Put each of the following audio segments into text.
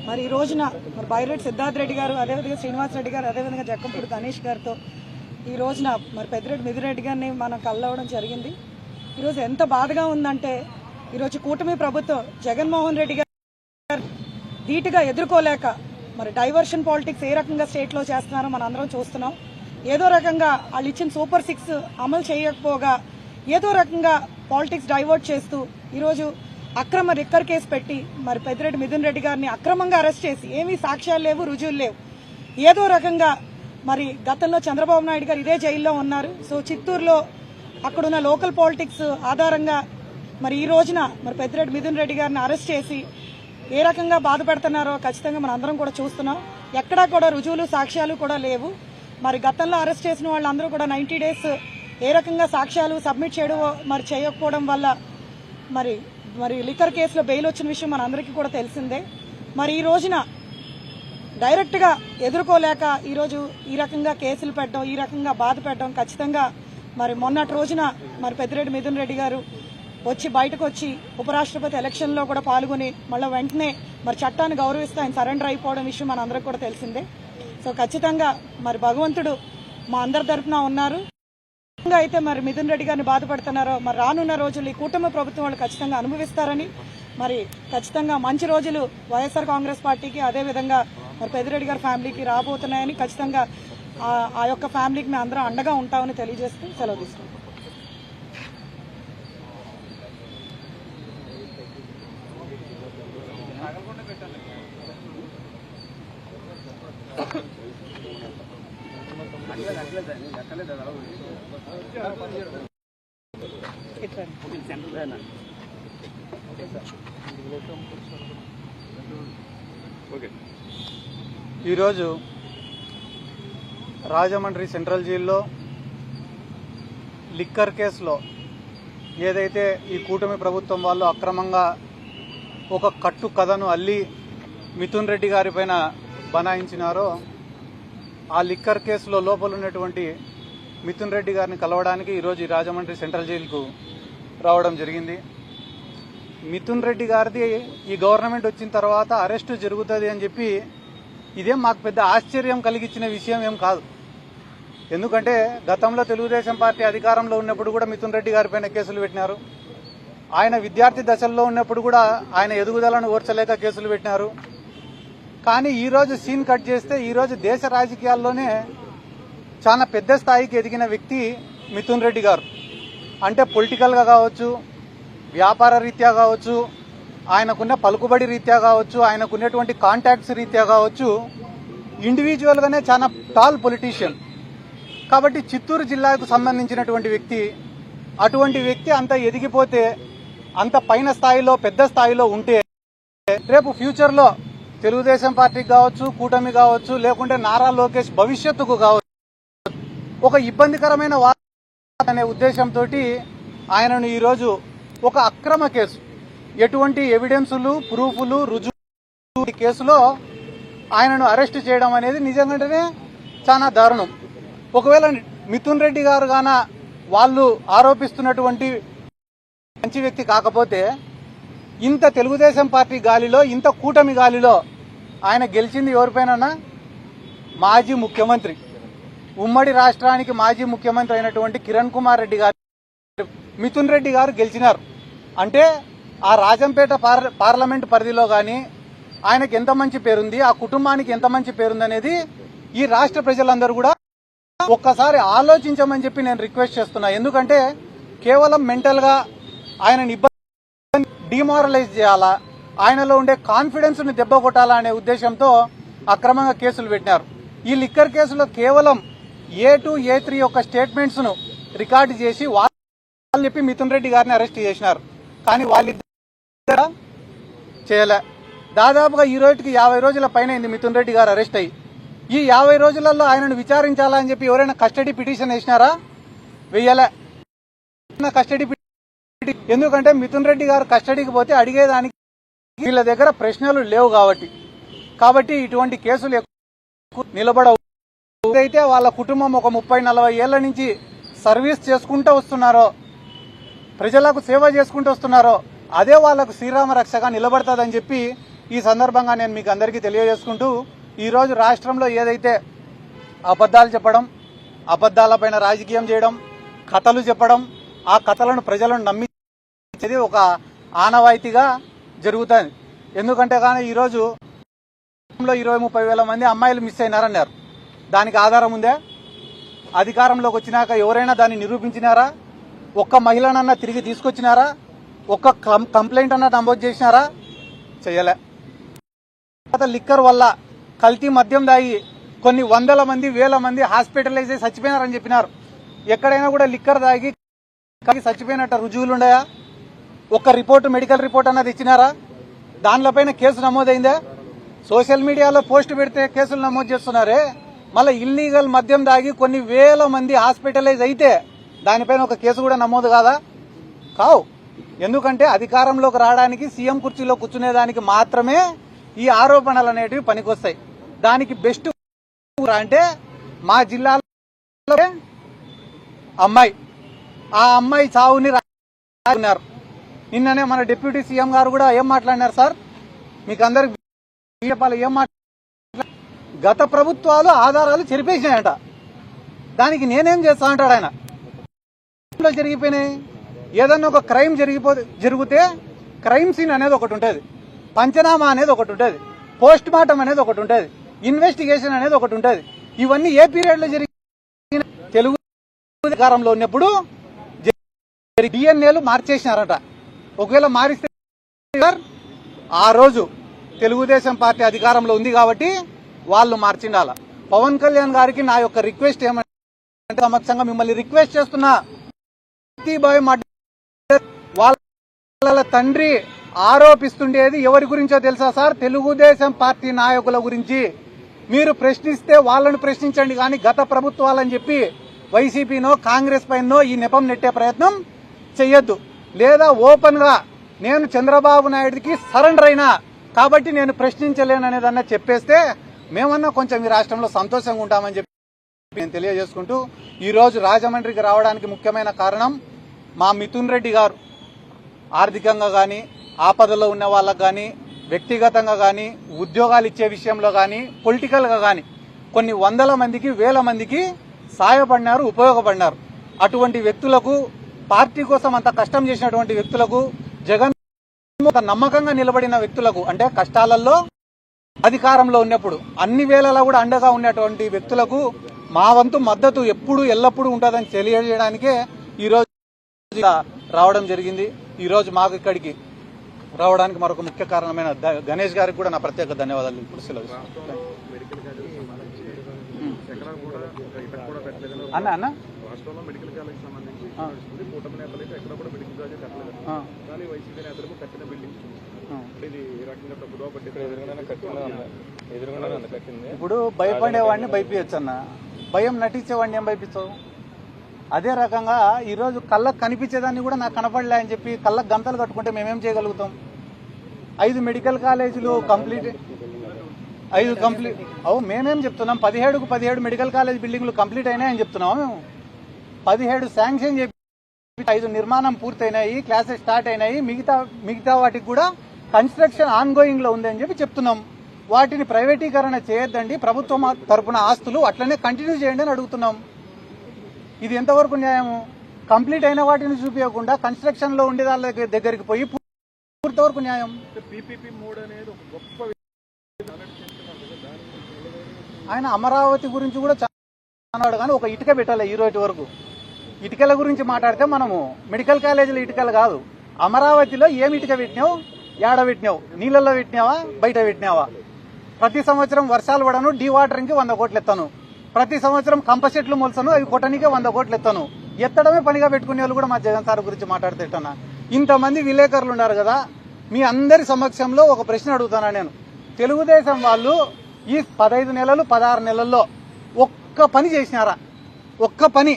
మరి ఈ రోజున మరి బైరెడ్డి సిద్ధార్థ రెడ్డి గారు, అదేవిధంగా శ్రీనివాస్ రెడ్డి గారు, అదేవిధంగా జక్కంపూడి గణేష్ గారితో ఈ రోజున మరి పెద్దిరెడ్డి మిథున్ రెడ్డి గారిని మనం కలవడం జరిగింది. ఈరోజు ఎంత బాధగా ఉందంటే, ఈరోజు కూటమి ప్రభుత్వం జగన్మోహన్ రెడ్డి గారు ధీటుగా ఎదుర్కోలేక మరి డైవర్షన్ పాలిటిక్స్ ఏ రకంగా స్టేట్లో చేస్తున్నారో మనం అందరం చూస్తున్నాం. ఏదో రకంగా వాళ్ళు ఇచ్చిన సూపర్ 6 అమలు చేయకపోగా ఏదో రకంగా పాలిటిక్స్ డైవర్ట్ చేస్తూ ఈరోజు అక్రమ రిక్కర్ కేసు పెట్టి మరి పెద్దిరెడ్డి మిథున్ రెడ్డి గారిని అక్రమంగా అరెస్ట్ చేసి ఏమీ సాక్ష్యాలు లేవు, రుజువులు లేవు. ఏదో రకంగా మరి గతంలో చంద్రబాబు నాయుడు గారు ఇదే జైల్లో ఉన్నారు. సో చిత్తూరులో అక్కడున్న లోకల్ పాలిటిక్స్ ఆధారంగా మరి ఈ రోజున మరి పెద్దిరెడ్డి మిథున్ రెడ్డి గారిని అరెస్ట్ చేసి ఏ రకంగా బాధ పెడుతున్నారో ఖచ్చితంగా మనం అందరం కూడా చూస్తున్నాం. ఎక్కడా కూడా రుజువులు సాక్ష్యాలు కూడా లేవు. మరి గతంలో అరెస్ట్ చేసిన వాళ్ళందరూ కూడా 90 days ఏ రకంగా సాక్ష్యాలు సబ్మిట్ చేయడం మరి చేయకపోవడం వల్ల మరి మరి లిక్కర్ కేసులో బెయిల్ వచ్చిన విషయం మనందరికీ కూడా తెలిసిందే. మరి ఈ రోజున డైరెక్ట్గా ఎదుర్కోలేక ఈరోజు ఈ రకంగా కేసులు పెట్టడం, ఈ రకంగా బాధ పెట్టడం ఖచ్చితంగా మరి మొన్నటి రోజున మరి పెద్దిరెడ్డి మిథున్ రెడ్డి గారు వచ్చి బయటకు వచ్చి ఉపరాష్ట్రపతి ఎలక్షన్లో కూడా పాల్గొని మళ్ళీ వెంటనే మరి చట్టాన్ని గౌరవిస్తూ ఆయన సరెండర్ అయిపోవడం విషయం మనందరికీ కూడా తెలిసిందే. సో ఖచ్చితంగా మరి భగవంతుడు మా అందరి తరఫున ఉన్నారు. అయితే మరి మిథున్ రెడ్డి గారిని బాధపడుతున్నారో మరి రానున్న రోజులు ఈ కూటమి ప్రభుత్వం వాళ్ళు ఖచ్చితంగా అనుభవిస్తారని, మరి ఖచ్చితంగా మంచి రోజులు వైఎస్ఆర్ కాంగ్రెస్ పార్టీకి అదేవిధంగా మరి పెద్దిరెడ్డి గారి ఫ్యామిలీకి రాబోతున్నాయని ఖచ్చితంగా ఆ యొక్క ఫ్యామిలీకి మేము అందరం అండగా ఉంటామని తెలియజేస్తూ సెలవు తీసుకుంటాం. ఈరోజు రాజమండ్రి సెంట్రల్ జైల్లో లిక్కర్ కేసులో ఏదైతే ఈ కూటమి ప్రభుత్వం వాళ్ళు అక్రమంగా ఒక కట్టు కథను అల్లి మిథున్ రెడ్డి గారి పైన బనాయించినారో, ఆ లిక్కర్ కేసులో లోపల ఉన్నటువంటి మిథున్ రెడ్డి గారిని కలవడానికి ఈరోజు ఈ రాజమండ్రి సెంట్రల్ జైలుకు రావడం జరిగింది. మిథున్ రెడ్డి గారిది ఈ గవర్నమెంట్ వచ్చిన తర్వాత అరెస్టు జరుగుతుంది అని చెప్పి ఇదేం మాకు పెద్ద ఆశ్చర్యం కలిగించిన విషయం ఏం కాదు. ఎందుకంటే గతంలో తెలుగుదేశం పార్టీ అధికారంలో ఉన్నప్పుడు కూడా మిథున్ రెడ్డి గారి పైన కేసులు పెట్టినారు. ఆయన విద్యార్థి దశల్లో ఉన్నప్పుడు కూడా ఆయన ఎదుగుదలను ఓర్చలేక కేసులు పెట్టినారు. కానీ ఈరోజు సీన్ కట్ చేస్తే ఈరోజు దేశ రాజకీయాల్లోనే చాలా పెద్ద స్థాయికి ఎదిగిన వ్యక్తి మిథున్ రెడ్డి గారు. అంటే పొలిటికల్గా కావచ్చు, వ్యాపార రీత్యా కావచ్చు, ఆయనకున్న పలుకుబడి రీత్యా కావచ్చు, ఆయనకున్నటువంటి కాంటాక్ట్స్ రీత్యా కావచ్చు, ఇండివిజువల్గానే చాలా టాల్ పొలిటీషియన్. కాబట్టి చిత్తూరు జిల్లాకు సంబంధించినటువంటి వ్యక్తి, అటువంటి వ్యక్తి అంత ఎదిగిపోతే, అంత పైన స్థాయిలో పెద్ద స్థాయిలో ఉంటే రేపు ఫ్యూచర్లో తెలుగుదేశం పార్టీకి కావచ్చు, కూటమి కావచ్చు, లేకుంటే నారా లోకేష్ భవిష్యత్తుకు కావచ్చు ఒక ఇబ్బందికరమైన అనే ఉద్దేశంతో ఆయనను ఈరోజు ఒక అక్రమ కేసు, ఎటువంటి ఎవిడెన్సులు, ప్రూఫ్లు, రుజువు కేసులో ఆయనను అరెస్ట్ చేయడం అనేది నిజంగానే చాలా దారుణం. ఒకవేళ మిథున్ రెడ్డి గారు గాన వాళ్ళు ఆరోపిస్తున్నటువంటి మంచి వ్యక్తి కాకపోతే ఇంత తెలుగుదేశం పార్టీ గాలిలో, ఇంత కూటమి గాలిలో ఆయన గెలిచింది ఎవరిపైన? మాజీ ముఖ్యమంత్రి, ఉమ్మడి రాష్ట్రానికి మాజీ ముఖ్యమంత్రి అయినటువంటి కిరణ్ కుమార్ రెడ్డి గారు, మిథున్ రెడ్డి గారు గెలిచినారు. అంటే ఆ రాజంపేట పార్లమెంట్ పరిధిలో కానీ ఆయనకి ఎంత మంచి పేరుంది, ఆ కుటుంబానికి ఎంత మంచి పేరుంది అనేది ఈ రాష్ట్ర ప్రజలందరూ కూడా ఒక్కసారి ఆలోచించమని చెప్పి నేను రిక్వెస్ట్ చేస్తున్నా. ఎందుకంటే కేవలం మెంటల్గా ఆయనని ఇబ్బంది డిమారలైజ్ చేయాలా, ఆయనలో ఉండే కాన్ఫిడెన్స్ ని దెబ్బ కొట్టాలా అనే ఉద్దేశంతో అక్రమంగా కేసులు పెట్టినారు. ఈ లిక్కర్ కేసులో కేవలం A2, A3 యొక్క స్టేట్మెంట్స్ ను రికార్డు చేసి వాళ్ళు చెప్పి మిథున్ రెడ్డి గారిని అరెస్ట్ చేసినారు. కానీ వాళ్ళిద్దరు చేయలే. దాదాపుగా ఈ రోజుకి 50 రోజుల పైన అయింది మిథున్ రెడ్డి గారు అరెస్ట్ అయ్యి. ఈ 50 రోజులలో ఆయనను విచారించాలని చెప్పి ఎవరైనా కస్టడీ పిటిషన్ వేసినారా? వెయ్యలే. కస్టడీ ఎందుకంటే మిథున్ రెడ్డి గారు కస్టడీకి పోతే అడిగేదానికి వీళ్ళ దగ్గర ప్రశ్నలు లేవు కాబట్టి ఇటువంటి కేసులు నిలబడవు. ఏదైతే వాళ్ళ కుటుంబం ఒక 30-40 ఏళ్ల నుంచి సర్వీస్ చేసుకుంటూ వస్తున్నారో, ప్రజలకు సేవ చేసుకుంటూ వస్తున్నారో, అదే వాళ్లకు శ్రీరామ రక్షగా నిలబడతాదని చెప్పి ఈ సందర్భంగా నేను మీకు అందరికీ తెలియజేసుకుంటూ, ఈరోజు రాష్ట్రంలో ఏదైతే అబద్ధాలు చెప్పడం, అబద్ధాలపైన రాజకీయం చేయడం, కథలు చెప్పడం, ఆ కథలను ప్రజలను నమ్మించేది ఒక ఆనవాయితీగా జరుగుతుంది. ఎందుకంటే కానీ ఈరోజు 20-30 వేల మంది అమ్మాయిలు మిస్ అయినారన్నారు. దానికి ఆధారం ఉందా? అధికారంలోకి వచ్చినాక ఎవరైనా దాన్ని నిరూపించినారా? ఒక్క మహిళనన్నా తిరిగి తీసుకొచ్చినారా? ఒక్క కంప్లైంట్ అన్నా నమోదు చేసినారా? చేయలే. లిక్కర్ వల్ల కల్తీ మద్యం దాగి కొన్ని వందల మంది, వేల మంది హాస్పిటలైజ్ అయి చచ్చిపోయినారని చెప్పినారు. ఎక్కడైనా కూడా లిక్కర్ దాగి చచ్చిపోయినట్టు రుజువులుండయా? ఒక్క రిపోర్టు, మెడికల్ రిపోర్ట్ అన్నది ఇచ్చినారా? దానిపైన కేసు నమోదైందా? సోషల్ మీడియాలో పోస్ట్ పెడితే కేసులు నమోదు చేస్తున్నారే, మళ్ళీ ఇల్లీగల్ మద్యం దాగి కొన్ని వేల మంది హాస్పిటలైజ్ అయితే దానిపైన ఒక కేసు కూడా నమోదు కాదా? కావు. ఎందుకంటే అధికారంలోకి రావడానికి, సీఎం కుర్చీలో కూర్చునేదానికి మాత్రమే ఈ ఆరోపణలు అనేటివి పనికొస్తాయి. దానికి బెస్ట్ అంటే మా జిల్లాలో అమ్మాయి, ఆ అమ్మాయి చావుని రాస్తున్నారు. నిన్ననే మన డిప్యూటీ సీఎం గారు కూడా ఏం మాట్లాడినారు సార్? మీకు అందరికి ఏం మాట్లాడారు? గత ప్రభుత్వాలు ఆధారాలు చెరిపేసినాయంట. దానికి నేనేం చేస్తా అంటాడు ఆయన. జరిగిపోయినాయి. ఏదన్నా ఒక క్రైమ్ జరిగితే క్రైమ్ సీన్ అనేది ఒకటి ఉంటుంది, పంచనామా అనేది ఒకటి ఉంటుంది, పోస్ట్ మార్టం అనేది ఒకటి ఉంటుంది, ఇన్వెస్టిగేషన్ అనేది ఒకటి ఉంటుంది. ఇవన్నీ ఏ పీరియడ్ లో జరిగిన? తెలుగు అధికారంలో ఉన్నప్పుడు డిఎన్ఏలు మార్చేసినారట. ఒకవేళ మారిస్తే ఆ రోజు తెలుగుదేశం పార్టీ అధికారంలో ఉంది కాబట్టి వాళ్ళు మార్చిండాల. పవన్ కళ్యాణ్ గారికి నా యొక్క రిక్వెస్ట్ ఏమంటే, సమక్షంగా మిమ్మల్ని రిక్వెస్ట్ చేస్తున్నా, వాళ్ళ తండ్రి ఆరోపిస్తుండేది ఎవరి గురించో తెలుసా సార్? తెలుగుదేశం పార్టీ నాయకుల గురించి. మీరు ప్రశ్నిస్తే వాళ్ళను ప్రశ్నించండి, కానీ గత ప్రభుత్వాలని చెప్పి వైసీపీనో కాంగ్రెస్ పైనో ఈ నెపం నెట్టే ప్రయత్నం చెయ్యొద్దు. లేదా ఓపెన్ గా నేను చంద్రబాబు నాయుడికి సరెండర్ అయినా కాబట్టి నేను ప్రశ్నించలేననేదన్నా చెప్పేస్తే మేమన్నా కొంచెం ఈ రాష్ట్రంలో సంతోషంగా ఉంటామని చెప్పి నేను తెలియజేసుకుంటూ, ఈ రోజు రాజమండ్రికి రావడానికి ముఖ్యమైన కారణం మా మిథున్ రెడ్డి గారు ఆర్థికంగా కానీ, ఆపదలో ఉన్న వాళ్ళకు కానీ, వ్యక్తిగతంగా కానీ, ఉద్యోగాలు ఇచ్చే విషయంలో కానీ, పొలిటికల్గా కానీ కొన్ని వందల మందికి, వేల మందికి సాయపడినారు, ఉపయోగపడినారు. అటువంటి వ్యక్తులకు, పార్టీ కోసం అంత కష్టం చేసినటువంటి వ్యక్తులకు, జగన్ నమ్మకంగా నిలబడిన వ్యక్తులకు, అంటే కష్టాలలో అధికారంలో ఉన్నప్పుడు అన్ని వేళలా కూడా అండగా ఉన్నటువంటి వ్యక్తులకు మా వంతు మద్దతు ఎప్పుడు ఎల్లప్పుడూ ఉంటుందని తెలియజేయడానికే ఈరోజు రావడం జరిగింది. ఈరోజు మాకు ఇక్కడికి రావడానికి మరొక ముఖ్య కారణమైన గణేష్ గారికి కూడా నా ప్రత్యేక ధన్యవాదాలు. అన్న అన్న రాష్ట్రంలో మెడికల్ కాలేజ్ సంబంధించి కూటమి నేతలైతే ఎక్కడ కూడా మెడికల్ కాలేజ్ కట్టలేదు, కానీ వైసీపీ నేతలకు కట్టిన బిల్డింగ్స్ ఇది ఈ రకంగా తప్పుదో కట్టింది. ఇప్పుడు భయపడేవాడిని భయపించచ్చు అన్న, భయం నటించేవాడిని ఏం భయపించవు? అదే రకంగా ఈరోజు కళ్ళకు కనిపించేదాన్ని కూడా నాకు కనపడలే అని చెప్పి కళ్ళకు గంతలు కట్టుకుంటే మేమేం చేయగలుగుతాం? 5 మెడికల్ కాలేజీలు కంప్లీట్, 5 కంప్లీట్ అవు. మేమేం చెప్తున్నాం? 17 మెడికల్ కాలేజ్ బిల్డింగ్లు కంప్లీట్ అయినాయని చెప్తున్నాము మేము. 17 శాంక్షన్ చెప్పి 5 నిర్మాణం పూర్తయినాయి, క్లాసెస్ స్టార్ట్ అయినాయి. మిగతా వాటికి కూడా కన్స్ట్రక్షన్ ఆన్ గోయింగ్ లో ఉంది అని చెప్పి చెప్తున్నాం. వాటిని ప్రైవేటీకరణ చేయొద్దండి, ప్రభుత్వం తరపున ఆస్తులు అట్లనే కంటిన్యూ చేయండి అని అడుగుతున్నాం. ఇది ఎంతవరకు న్యాయము? కంప్లీట్ అయిన వాటిని చూపించకుండా కన్స్ట్రక్షన్ లో ఉండే వాళ్ళ దగ్గరికి పోయి పూర్తవరకు న్యాయం? పీపీపీ మోడ్ అనేది ఒక గొప్ప ఆయన అమరావతి గురించి కూడా చాలా, కానీ ఒక ఇటుక పెట్టాలి ఈ రోజు వరకు. ఇటుకల గురించి మాట్లాడితే మనము మెడికల్ కాలేజీలో ఇటుకలు కాదు, అమరావతిలో ఏమి ఇటుక పెట్టినావు, ఏడ పెట్టినావు? నీళ్ళల్లో పెట్టినావా, బయట పెట్టినావా? ప్రతి సంవత్సరం వర్షాలు పడను, డీవాటరింగ్ కి 100 కోట్లు ఎత్తాను. ప్రతి సంవత్సరం కంప చెట్లు మొలసను, అవి కొట్టనికే 100 కోట్లు ఎత్తాను. ఎత్తడమే పనిగా పెట్టుకునే వాళ్ళు కూడా మా జగన్ సార్ గురించి మాట్లాడుతుంటాను. ఇంతమంది విలేకరులు ఉన్నారు కదా, మీ అందరి సమక్షంలో ఒక ప్రశ్న అడుగుతాను నేను. తెలుగుదేశం వాళ్ళు ఈ 15 నెలలు 16 నెలల్లో ఒక్క పని చేసినారా? ఒక్క పని,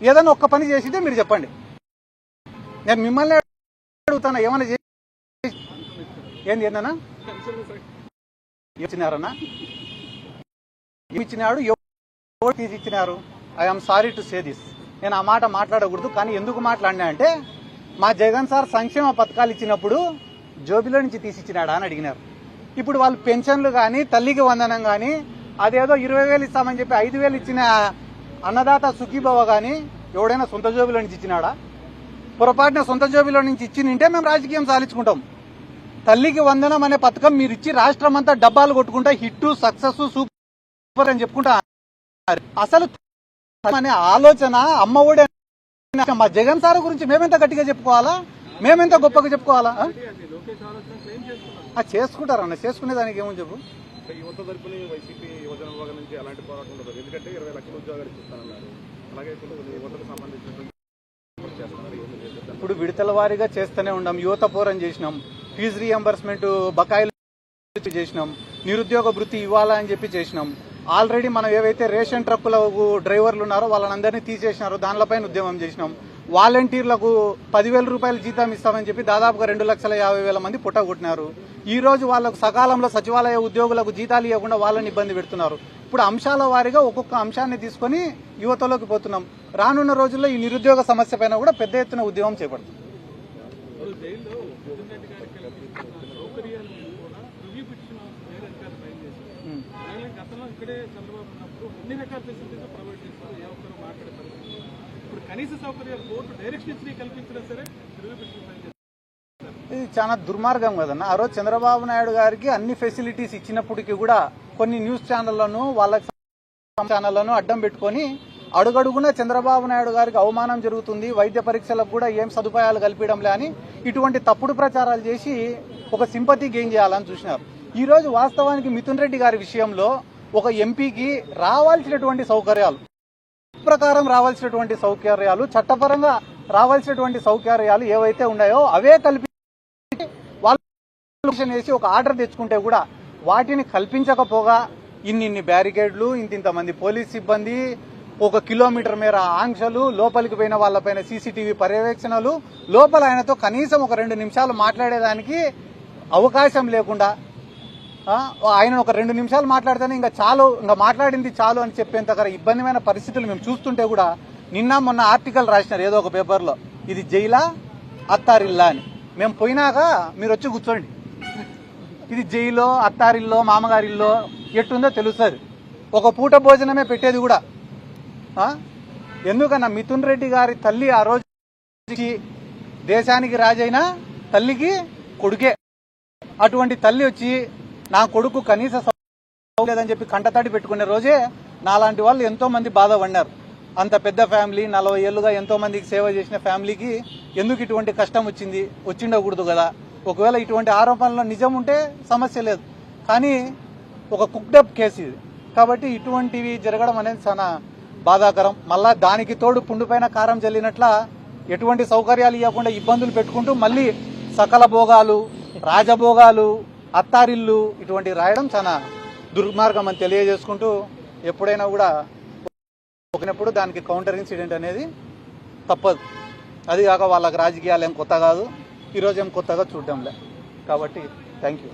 ఏదైనా ఒక్క పని చేసింటే మీరు చెప్పండి. నేను మిమ్మల్ని అడుగుతాను, ఏమైనా ఏందన్నా ఇచ్చినారన్నా? ఇచ్చినాడు తీసి ఇచ్చినారు. I'm sorry to say this. నేను ఆ మాట మాట్లాడకూడదు, కానీ ఎందుకు మాట్లాడినా అంటే మా జగన్ సార్ సంక్షేమ పథకాలు ఇచ్చినప్పుడు జోబిలో నుంచి తీసిచ్చినాడా అని అడిగినారు. ఇప్పుడు వాళ్ళు పెన్షన్లు కానీ తల్లికి వందనం కానీ అదేదో 20,000 ఇస్తామని చెప్పి 5,000 ఇచ్చిన అన్నదాత సుఖీభవ కానీ ఎవడైనా సొంత జోబిలో నుంచి ఇచ్చినాడా? పొరపాటున సొంత జోబిలో నుంచి ఇచ్చినింటే మేము రాజకీయం సాధించుకుంటాం. తల్లికి వందనం అనే పథకం మీరు ఇచ్చి రాష్ట్రం అంతా డబ్బాలు కొట్టుకుంటా హిట్ సక్సెస్ సూపర్ అని చెప్పుకుంటా. అసలు అనే ఆలోచన అమ్మ ఒడి మా జగన్ సార్ గురించి మేమెంత గట్టిగా చెప్పుకోవాలా, మేమెంత గొప్పగా చెప్పుకోవాలా? చేసుకుంటారన్న, చేసుకునే దానికి ఏమని చెప్పు. యువత తరపున వైసీపీ యువజన విభాగం నుంచి అలాంటి పోరాటం ఉండదు. ఎందుకంటే 20 లక్షల ఉద్యోగాలు ఇస్తానన్నారు. అలాగే యువతకు సంబంధించినటువంటి ఇప్పుడు విడతల వారీగా చేస్తూనే ఉన్నాం. యువత పోరం చేసినాం, ఫీజు రీఎంబర్స్మెంట్ బకాయిలు చేసినాం, నిరుద్యోగ వృత్తి ఇవ్వాలని చెప్పి చేసినాం. ఆల్రెడీ మనం ఏవైతే రేషన్ ట్రక్కుల డ్రైవర్లు ఉన్నారో వాళ్ళందరినీ తీసేసినారో దానిపైన ఉద్యమం చేసినాం. వాలంటీర్లకు 10,000 రూపాయలు జీతం ఇస్తామని చెప్పి దాదాపుగా 2,50,000 మంది పుట్టగొట్టినారు. ఈ రోజు వాళ్ళకు సకాలంలో సచివాలయ ఉద్యోగులకు జీతాలు ఇవ్వకుండా వాళ్ళని ఇబ్బంది పెడుతున్నారు. ఇప్పుడు అంశాల వారీగా ఒక్కొక్క అంశాన్ని తీసుకొని యువతలోకి పోతున్నాం. రానున్న రోజుల్లో ఈ నిరుద్యోగ సమస్య పైన కూడా పెద్ద ఎత్తున ఉద్యమం చేపడుతుంది. ఇది చాలా దుర్మార్గం కదన్న. ఆ రోజు చంద్రబాబు నాయుడు గారికి అన్ని ఫెసిలిటీస్ ఇచ్చినప్పటికీ కూడా కొన్ని న్యూస్ ఛానళ్లను వాళ్ళకి ఛానళ్లను అడ్డం పెట్టుకొని అడుగడుగునా చంద్రబాబు నాయుడు గారికి అవమానం జరుగుతుంది, వైద్య పరీక్షలకు కూడా ఏం సదుపాయాలు కల్పించడంలే అని ఇటువంటి తప్పుడు ప్రచారాలు చేసి ఒక సింపతి గెయిన్ చేయాలని చూసినారు. ఈ రోజు వాస్తవానికి మిథున్ రెడ్డి గారి విషయంలో ఒక ఎంపీకి రావాల్సినటువంటి సౌకర్యాలు ప్రకారం రావాల్సినటువంటి సౌకర్యాలు చట్టపరంగా రావాల్సినటువంటి సౌకర్యాలు ఏవైతే ఉన్నాయో అవే కల్పి వాళ్ళు వేసి ఒక ఆర్డర్ తెచ్చుకుంటే కూడా వాటిని కల్పించకపోగా ఇన్ని బ్యారికేడ్లు, ఇంతమంది పోలీస్ సిబ్బంది, 1 కిలోమీటర్ మేర ఆంక్షలు, లోపలికి పోయిన వాళ్ళపైన సీసీటీవీ పర్యవేక్షణలు, లోపల ఆయనతో కనీసం ఒక 2 నిమిషాలు మాట్లాడేదానికి అవకాశం లేకుండా ఆయన ఒక 2 నిమిషాలు మాట్లాడితేనే ఇంకా మాట్లాడింది చాలు అని చెప్పేంత ఇబ్బందిమైన పరిస్థితులు మేము చూస్తుంటే కూడా నిన్న మొన్న ఆర్టికల్ రాసినారు ఏదో ఒక పేపర్లో, ఇది జైలా అత్తారిల్లా అని. మేము పోయినాక మీరు వచ్చి కూర్చోండి, ఇది జైలో అత్తారిల్లో మామగారిల్లో ఎట్టుందో తెలుస్తుంది. ఒక పూట భోజనమే పెట్టేది కూడా. ఎందుకన్నా మిథున్ రెడ్డి గారి తల్లి ఆ రోజు దేశానికి రాజైన తల్లికి కొడుకే. అటువంటి తల్లి వచ్చి నా కొడుకు కనీస లేదని చెప్పి కంటతడి పెట్టుకునే రోజే నాలాంటి వాళ్ళు ఎంతో మంది బాధపడినారు. అంత పెద్ద ఫ్యామిలీ, 40 ఏళ్లుగా ఎంతో మందికి సేవ చేసిన ఫ్యామిలీకి ఎందుకు ఇటువంటి కష్టం వచ్చిండకూడదు కదా. ఒకవేళ ఇటువంటి ఆరోపణలో నిజం ఉంటే సమస్య లేదు, కానీ ఒక కుక్డప్ కేసు ఇది కాబట్టి ఇటువంటివి జరగడం అనేది చాలా బాధాకరం. మళ్ళా దానికి తోడు పుండుపైన కారం జల్లినట్ల ఎటువంటి సౌకర్యాలు ఇవ్వకుండా ఇబ్బందులు పెట్టుకుంటూ మళ్ళీ సకల భోగాలు, రాజభోగాలు, అత్తారిల్లు ఇటువంటి రాయడం చాలా దుర్మార్గం అని తెలియజేసుకుంటూ ఎప్పుడైనా కూడా ఒకనప్పుడు దానికి కౌంటర్ ఇన్సిడెంట్ అనేది తప్పదు. అది కాక వాళ్ళకి రాజకీయాలు ఏం కొత్త కాదు, ఈరోజు ఏం కొత్తగా చూడడంలే. కాబట్టి థ్యాంక్ యూ.